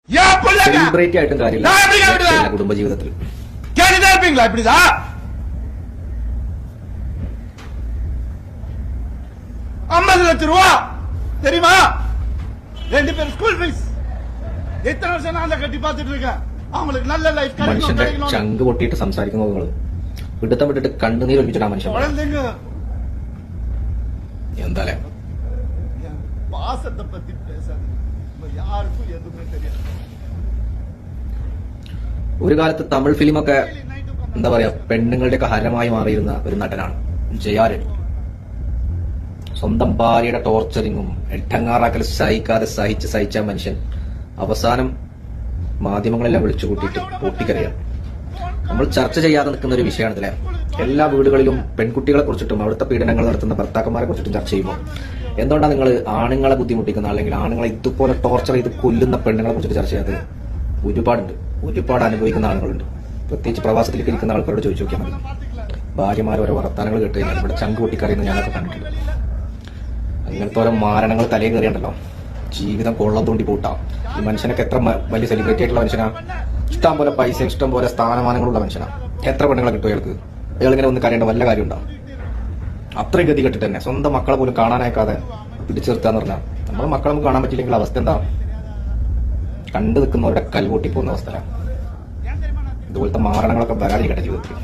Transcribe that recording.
Celebrate ആയിട്ടും കാര്യമില്ല കുടുംബജീവിതത്തിൽ. 50 லட்சம் ரூபா தெரியுமா? 2 பேர் ஸ்கூல் ஃபீஸ். எத்தனை வருஷம் நான் கட்டி பார்த்துட்டு இருக்கேன். அவங்களுக்கு நல்ல லைஃப் മനുഷ്യന്റെ ചങ്ക് പൊട്ടിയിട്ട് സംസാരിക്കുന്നത് നിങ്ങൾ പിടുത്തം വിട്ടിട്ട് കണ്ണുനീർ ഒലിപ്പിച്ചിട്ടാ മനുഷ്യൻ. குழந்தைங்க എന്താ பாசத்தை பத்தி பேசாதீங்க. யாருக்கும் எதுவுமே தெரியாது. ഒരു കാലത്ത് തമിഴ് ഫിലിമൊക്കെ എന്താ പറയാ പെണ്ണുങ്ങളുടെയൊക്കെ ഹരമായി മാറിയിരുന്ന ഒരു നടനാണ് ജയാരൻ. സ്വന്തം ഭാര്യയുടെ ടോർച്ചറിങ്ങും എട്ടങ്ങാറാക്കൽ സഹിക്കാതെ സഹിച്ച മനുഷ്യൻ അവസാനം മാധ്യമങ്ങളെല്ലാം വിളിച്ചു കൂട്ടിയിട്ട് പൊട്ടിക്കറിയാം. നമ്മൾ ചർച്ച ചെയ്യാതെ നിൽക്കുന്ന ഒരു വിഷയമാണ് ഇതിലെ. എല്ലാ വീടുകളിലും പെൺകുട്ടികളെ കുറിച്ചിട്ടും അവിടുത്തെ പീഡനങ്ങൾ നടത്തുന്ന ഭർത്താക്കന്മാരെ കുറിച്ചിട്ടും ചർച്ച ചെയ്യുമ്പോൾ എന്തുകൊണ്ടാണ് നിങ്ങൾ ആണുങ്ങളെ ബുദ്ധിമുട്ടിക്കുന്ന അല്ലെങ്കിൽ ആണുങ്ങളെ ഇതുപോലെ ടോർച്ചർ ചെയ്ത് കൊല്ലുന്ന പെണ്ണുങ്ങളെ കുറിച്ചിട്ട് ചർച്ച ചെയ്യാത്തത്? ഒരുപാട് അനുഭവിക്കുന്ന ആളുകളുണ്ട്. പ്രത്യേകിച്ച് പ്രവാസത്തിലേക്ക് ഇരിക്കുന്ന ആൾക്കാരോട് ചോദിച്ചു നോക്കിയാൽ മതി. ഭാര്യമാർ ഓരോ വർത്താനങ്ങൾ കേട്ട് കഴിഞ്ഞാൽ ഇവിടെ ചങ്ക് പൊട്ടിക്കറിയുന്ന ഞാനൊക്കെ കണ്ടിട്ടുണ്ട്. അങ്ങനത്തെ ഓരോ മാരണങ്ങൾ തലയിൽ കയറിയുണ്ടല്ലോ, ജീവിതം കൊള്ളം തോണ്ടി കൂട്ടാം. ഈ മനുഷ്യനൊക്കെ എത്ര വലിയ സെലിബ്രിറ്റി ആയിട്ടുള്ള മനുഷ്യനാ, ഇഷ്ടം പോലെ പൈസ, ഇഷ്ടം പോലെ സ്ഥാനമാനങ്ങളുള്ള മനുഷ്യനാ. എത്ര പെണ്ണുങ്ങളെ കിട്ടും അയാൾക്ക്? അയാളിങ്ങനെ ഒന്ന് കരയേണ്ട വല്ല കാര്യം ഉണ്ടാവും? അത്രയും ഗതി കെട്ടിട്ട് തന്നെ സ്വന്തം മക്കളെ പോലും കാണാനയക്കാതെ പിടിച്ചു നിർത്താന്ന് പറഞ്ഞാൽ നമ്മളെ മക്കളെ നമുക്ക് കാണാൻ പറ്റില്ലെങ്കിൽ അവസ്ഥ എന്താ? കണ്ടു നിൽക്കുന്നവരുടെ കൽപൊട്ടി പോകുന്ന അവസ്ഥ. ഇതുപോലത്തെ മാരണങ്ങളൊക്കെ വരാതിരിക്കട്ടെ ജീവിതത്തിൽ.